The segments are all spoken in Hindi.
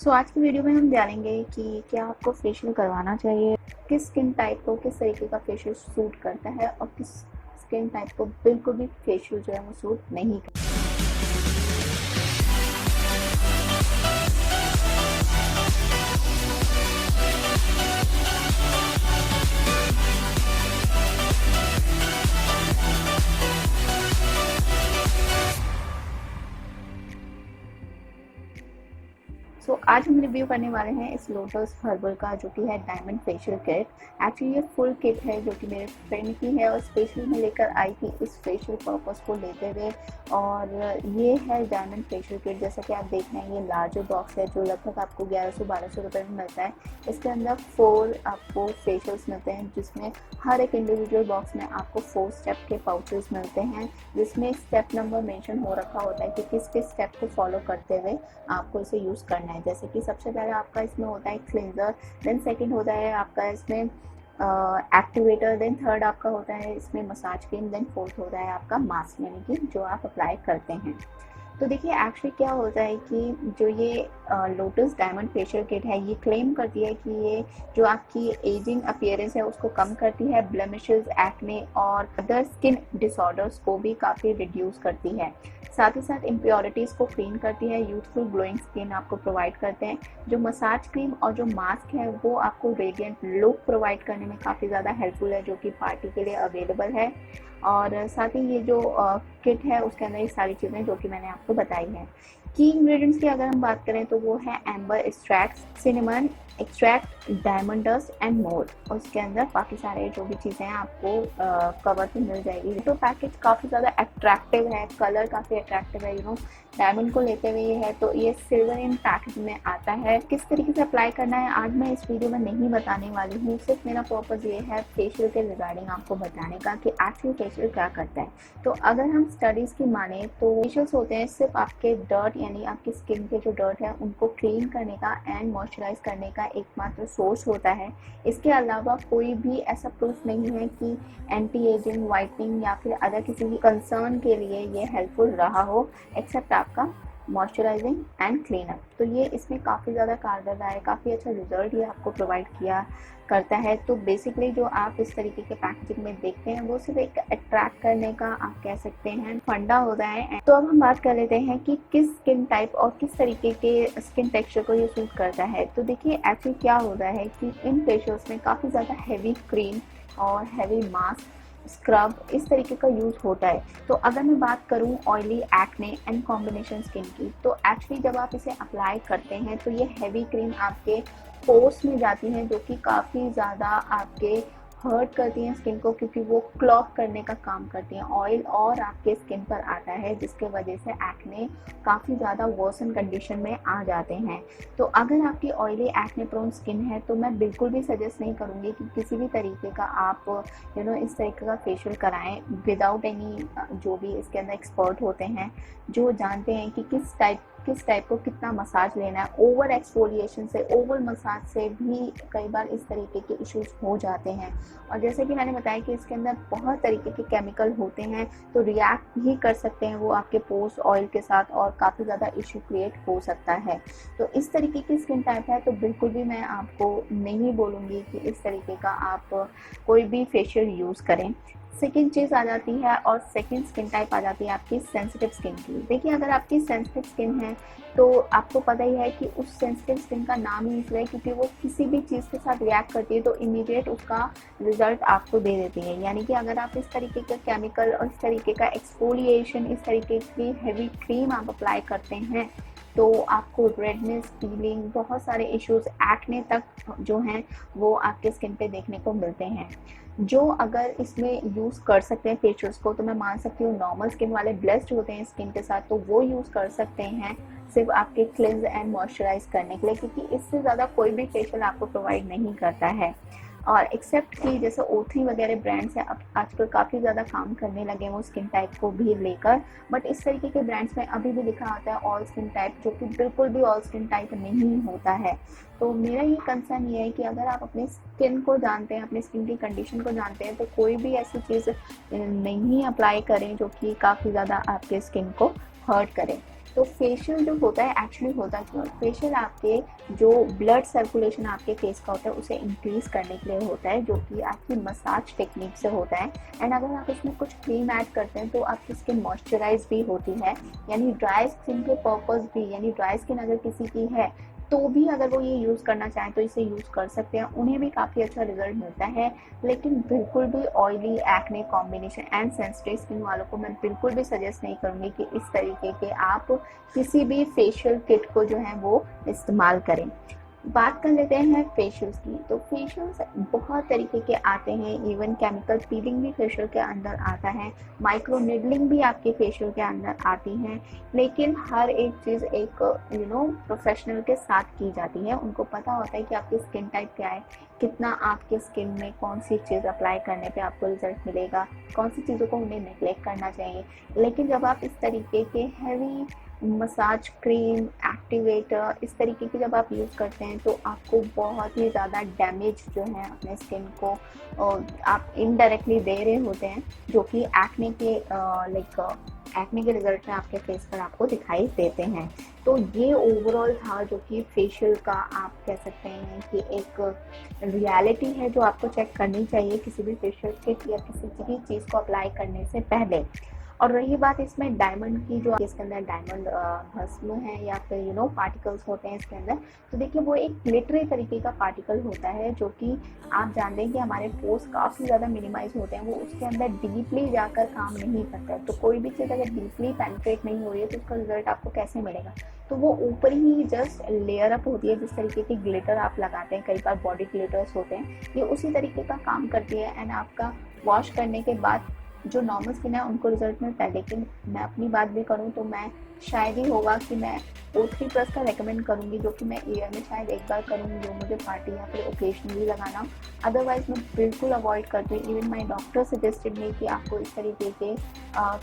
आज की वीडियो में हम जानेंगे कि क्या आपको फेशियल करवाना चाहिए, किस स्किन टाइप को किस तरीके का फेशियल सूट करता है और किस स्किन टाइप को बिल्कुल भी फेशियल जो है वो सूट नहीं करता। आज हम रिव्यू करने वाले हैं इस लोटस हर्बल का, जो कि है डायमंड फेशियल किट। एक्चुअली ये फुल किट है जो कि मेरे फ्रेंड की है और स्पेशली मैं लेकर आई थी इस फेशियल पर्पस को लेते हुए। और ये है डायमंड फेशियल किट। जैसा कि आप देख रहे हैं, ये लार्जर बॉक्स है जो लगभग आपको 1100-1200 रुपये में मिलता है। इसके अंदर 4 आपको फेशियल्स मिलते हैं, जिसमें हर एक इंडिविजुअल बॉक्स में आपको 4 स्टेप के पाउचेस मिलते हैं, जिसमें स्टेप नंबर मेंशन हो रखा होता है कि किस किस स्टेप को फॉलो करते हुए आपको इसे यूज़ करना है। जैसे कि सबसे पहले आपका इसमें होता है क्लिंजर, देन सेकंड होता है आपका इसमें एक्टिवेटर, देन थर्ड आपका होता है इसमें मसाज क्रीम, देन फोर्थ होता है आपका मास्क, यानी कि जो आप अप्लाई करते हैं। तो देखिए एक्चुअली क्या होता है कि जो ये लोटस डायमंड फेशियल किट है, ये क्लेम करती है कि ये जो आपकी एजिंग अपीयरेंस है उसको कम करती है, ब्लेमिशेस, एक्ने और अदर स्किन डिसऑर्डर्स को भी काफ़ी रिड्यूस करती है। साथ ही साथ इम्प्योरिटीज़ को क्लीन करती है, यूथफुल ग्लोइंग स्किन आपको प्रोवाइड करते हैं। जो मसाज क्रीम और जो मास्क है वो आपको रेडिएंट लुक प्रोवाइड करने में काफ़ी ज़्यादा हेल्पफुल है, जो कि पार्टी के लिए अवेलेबल है। और साथ ही ये जो किट है उसके अंदर ये सारी चीज़ें जो कि मैंने आपको बताई हैं। की इंग्रेडिएंट्स की अगर हम बात करें तो वो है amber extract, cinnamon extract, diamond dust and more. और उसके अंदर बाकी सारे जो भी चीज़ें हैं आपको कवर पे मिल जाएगी। तो पैकेज काफ़ी ज़्यादा अट्रैक्टिव है, कलर काफ़ी अट्रैक्टिव है, डायमंड को लेते हुए ये है। तो ये सिल्वर इन पैकेज में आता है। किस तरीके से अप्लाई करना है आज मैं इस वीडियो में नहीं बताने वाली हूँ। सिर्फ मेरा पर्पज़ ये है फेशियल के रिगार्डिंग आपको बताने का कि एक्चुअली फेशियल क्या करता है। तो अगर हम स्टडीज़ की माने तो फेशियल्स होते हैं सिर्फ आपके डर्ट, यानी आपकी स्किन के जो डर्ट है उनको क्लीन करने का एंड मॉइस्चराइज करने का एकमात्र सोर्स होता है। इसके अलावा कोई भी ऐसा प्रूफ नहीं है कि एंटी एजिंग, वाइटनिंग या फिर अदर किसी भी कंसर्न के लिए ये हेल्पफुल रहा हो, एक्सेप्ट आपका मॉइस्चराइजिंग एंड क्लीनअप। तो ये इसमें काफ़ी ज़्यादा कारगर रहा है, काफ़ी अच्छा रिजल्ट ये आपको प्रोवाइड किया करता है। तो बेसिकली जो आप इस तरीके के पैकेजिंग में देखते हैं वो सिर्फ एक अट्रैक्ट करने का आप कह सकते हैं फंडा होता है। तो अब हम बात कर लेते हैं कि किस स्किन टाइप और किस तरीके के स्किन टेक्सचर को ये सूट करता है। तो देखिए एक्चुअली क्या होता है कि इन फेशियल्स में काफ़ी ज़्यादा हैवी क्रीम और हैवी मास्क, स्क्रब इस तरीके का यूज़ होता है। तो अगर मैं बात करूं oily, acne and combination skin की, तो एक्चुअली जब आप इसे अप्लाई करते हैं तो ये हैवी क्रीम आपके पोर्स में जाती है, जो कि काफ़ी ज़्यादा आपके हर्ट करती हैं स्किन को, क्योंकि वो क्लॉग करने का काम करती हैं। ऑयल और आपके स्किन पर आता है, जिसके वजह से एक्ने काफ़ी ज़्यादा वर्सन कंडीशन में आ जाते हैं। तो अगर आपकी ऑयली एक्ने प्रोन स्किन है तो मैं बिल्कुल भी सजेस्ट नहीं करूँगी कि किसी भी तरीके का आप इस तरीके का फेशियल कराएं विदाउट एनी, जो भी इसके अंदर एक्सपर्ट होते हैं जो जानते हैं कि किस टाइप को कितना मसाज लेना है। ओवर एक्सफोलिएशन से, ओवर मसाज से भी कई बार इस तरीके के इश्यूज हो जाते हैं। और जैसे कि मैंने बताया कि इसके अंदर बहुत तरीके के केमिकल होते हैं, तो रिएक्ट भी कर सकते हैं वो आपके पोर्स ऑयल के साथ और काफ़ी ज़्यादा इश्यू क्रिएट हो सकता है। तो इस तरीके की स्किन टाइप है तो बिल्कुल भी मैं आपको नहीं बोलूँगी कि इस तरीके का आप कोई भी फेशियल यूज़ करें। सेकेंड चीज़ आ जाती है और सेकेंड स्किन टाइप आ जाती है आपकी सेंसिटिव स्किन की। देखिए अगर आपकी सेंसिटिव स्किन है तो आपको पता ही है कि उस सेंसिटिव स्किन का नाम ही इसलिए क्योंकि वो किसी भी चीज़ के साथ रिएक्ट करती है तो इमीडिएट उसका रिजल्ट आपको दे देती है। यानी कि अगर आप इस तरीके का केमिकल और इस तरीके का एक्सफोलिएशन, इस तरीके की हैवी क्रीम आप अप्लाई करते हैं तो आपको रेडनेस, पीलिंग, बहुत सारे इश्यूज, एक्ने तक जो हैं वो आपके स्किन पे देखने को मिलते हैं। जो अगर इसमें यूज़ कर सकते हैं फेशियल्स को, तो मैं मान सकती हूँ नॉर्मल स्किन वाले ब्लेस्ड होते हैं स्किन के साथ, तो वो यूज़ कर सकते हैं सिर्फ आपके क्लिंज एंड मॉइस्चराइज करने के लिए, क्योंकि इससे ज़्यादा कोई भी फेशियल आपको प्रोवाइड नहीं करता है। और एक्सेप्ट कि जैसे O3 वगैरह ब्रांड्स हैं अब आजकल काफ़ी ज़्यादा काम करने लगे हैं वो स्किन टाइप को भी लेकर, बट इस तरीके के ब्रांड्स में अभी भी लिखा आता है ऑल स्किन टाइप, जो कि बिल्कुल भी ऑल स्किन टाइप नहीं होता है। तो मेरा ये कंसर्न ये है कि अगर आप अपनी स्किन को जानते हैं, अपनी स्किन की कंडीशन को जानते हैं, तो कोई भी ऐसी चीज़ नहीं अप्लाई करें जो कि काफ़ी ज़्यादा आपके स्किन को हर्ट करे। तो फेशियल जो होता है एक्चुअली होता क्यों है, फेशियल आपके जो ब्लड सर्कुलेशन आपके फेस का होता है उसे इंक्रीज करने के लिए होता है, जो कि आपकी मसाज टेक्निक से होता है। एंड अगर आप इसमें कुछ क्रीम ऐड करते हैं तो आपकी स्किन मॉइस्चराइज भी होती है, यानी ड्राई स्किन के पर्पस भी, यानी ड्राई स्किन अगर किसी की है तो भी अगर वो ये यूज़ करना चाहें तो इसे यूज़ कर सकते हैं, उन्हें भी काफ़ी अच्छा रिजल्ट मिलता है। लेकिन बिल्कुल भी oily acne combination and sensitive skin वालों को मैं बिल्कुल भी सजेस्ट नहीं करूँगी कि इस तरीके के आप किसी भी फेशियल किट को जो है वो इस्तेमाल करें। बात कर लेते हैं फेशियल्स की। तो फेशियल्स बहुत तरीके के आते हैं, इवन केमिकल पीलिंग भी फेशियल के अंदर आता है, माइक्रो निडलिंग भी आपके फेशियल के अंदर आती है। लेकिन हर एक चीज़ एक प्रोफेशनल के साथ की जाती है। उनको पता होता है कि आपकी स्किन टाइप क्या है, कितना आपके स्किन में कौन सी चीज़ अप्लाई करने पे आपको रिजल्ट मिलेगा, कौन सी चीज़ों को उन्हें नेग्लेक्ट करना चाहिए। लेकिन जब आप इस तरीके के हैवी मसाज क्रीम एक्टिवेटर इस तरीके की जब आप यूज़ करते हैं तो आपको बहुत ही ज़्यादा डैमेज जो है अपने स्किन को आप इनडायरेक्टली दे रहे होते हैं, जो कि एक्ने के एक्ने के रिजल्ट में आपके फेस पर आपको दिखाई देते हैं। तो ये ओवरऑल था जो कि फेशियल का आप कह सकते हैं कि एक रियलिटी है जो आपको चेक करनी चाहिए किसी भी फेशियल किट या किसी भी चीज़ को अप्लाई करने से पहले। और रही बात इसमें डायमंड की, जो इसके अंदर डायमंड भस्म है या फिर पार्टिकल्स होते हैं इसके अंदर, तो देखिए वो एक ग्लिटरी तरीके का पार्टिकल होता है जो कि आप जानते हैं कि हमारे पोर्स काफ़ी ज़्यादा मिनिमाइज होते हैं, वो उसके अंदर डीपली जाकर काम नहीं करता है। तो कोई भी चीज़ अगर डीपली पेनिट्रेट नहीं हो रही है तो उसका रिजल्ट आपको कैसे मिलेगा। तो वो ऊपर ही जस्ट लेयर अप होती है, जिस तरीके की ग्लिटर आप लगाते हैं, कई बार बॉडी ग्लिटर्स होते हैं, ये उसी तरीके का काम करती है। एंड आपका वॉश करने के बाद जो नॉर्मल स्किन है उनको रिजल्ट मिलता है। लेकिन मैं अपनी बात भी करूँ तो मैं शायद ही होगा कि मैं O3+ का रेकमेंड करूँगी, जो कि मैं ईयर में शायद एक बार करूँगी, जो मुझे पार्टी या फिर ओकेजनली लगाना। अदरवाइज मैं बिल्कुल अवॉइड करती हूँ। Even my doctor suggested me कि आपको इस तरीके के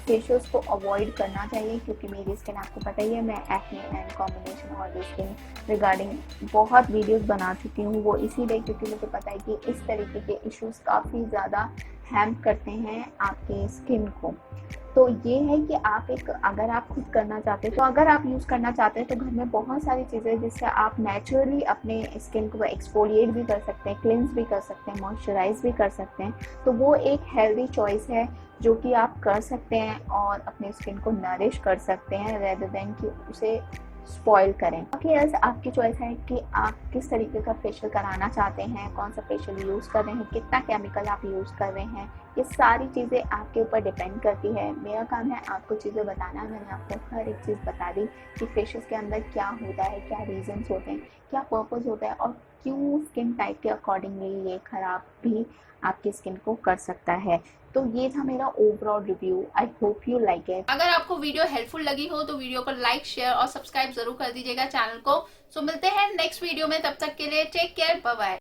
फेशियल्स को अवॉइड करना चाहिए, क्योंकि मेरी स्किन आपको पता ही है, मैं acne and combination oily skin regarding बहुत वीडियोस बना चुकी हूँ। वो इसीलिए क्योंकि मुझे पता है कि इस तरीके के इश्यूज काफ़ी ज़्यादा हैम्प करते हैं आपके स्किन को। तो ये है कि आप अगर आप खुद करना चाहते हैं, तो अगर आप यूज़ करना चाहते हैं तो घर में बहुत सारी चीज़ें जिससे आप नेचुरली अपने स्किन को एक्सफोलिएट भी कर सकते हैं, क्लिनज भी कर सकते हैं, मॉइस्चराइज भी कर सकते हैं। तो वो एक हेल्दी चॉइस है जो कि आप कर सकते हैं और अपने स्किन को नरिश कर सकते हैं, रेदर देन कि उसे स्पॉइल करें। बाकी ऐसे आपकी चॉइस है कि आप किस तरीके का फेशियल कराना चाहते हैं, कौन सा फेशियल यूज़ कर रहे हैं, कितना केमिकल आप यूज़ कर रहे हैं, ये सारी चीज़ें आपके ऊपर डिपेंड करती है। मेरा काम है आपको चीज़ें बताना। मैंने आपको हर एक चीज़ बता दी कि फेशियल्स के अंदर क्या होता है, क्या रीजंस होते हैं, क्या पर्पस होता है और क्यों स्किन टाइप के अकॉर्डिंगली ये खराब भी आपकी स्किन को कर सकता है। तो ये था मेरा overall review. I hope you like it. अगर आपको वीडियो हेल्पफुल लगी हो तो वीडियो को लाइक, शेयर और सब्सक्राइब जरूर कर दीजिएगा चैनल को। सो मिलते हैं नेक्स्ट वीडियो में, तब तक के लिए टेक केयर, बाय बाय।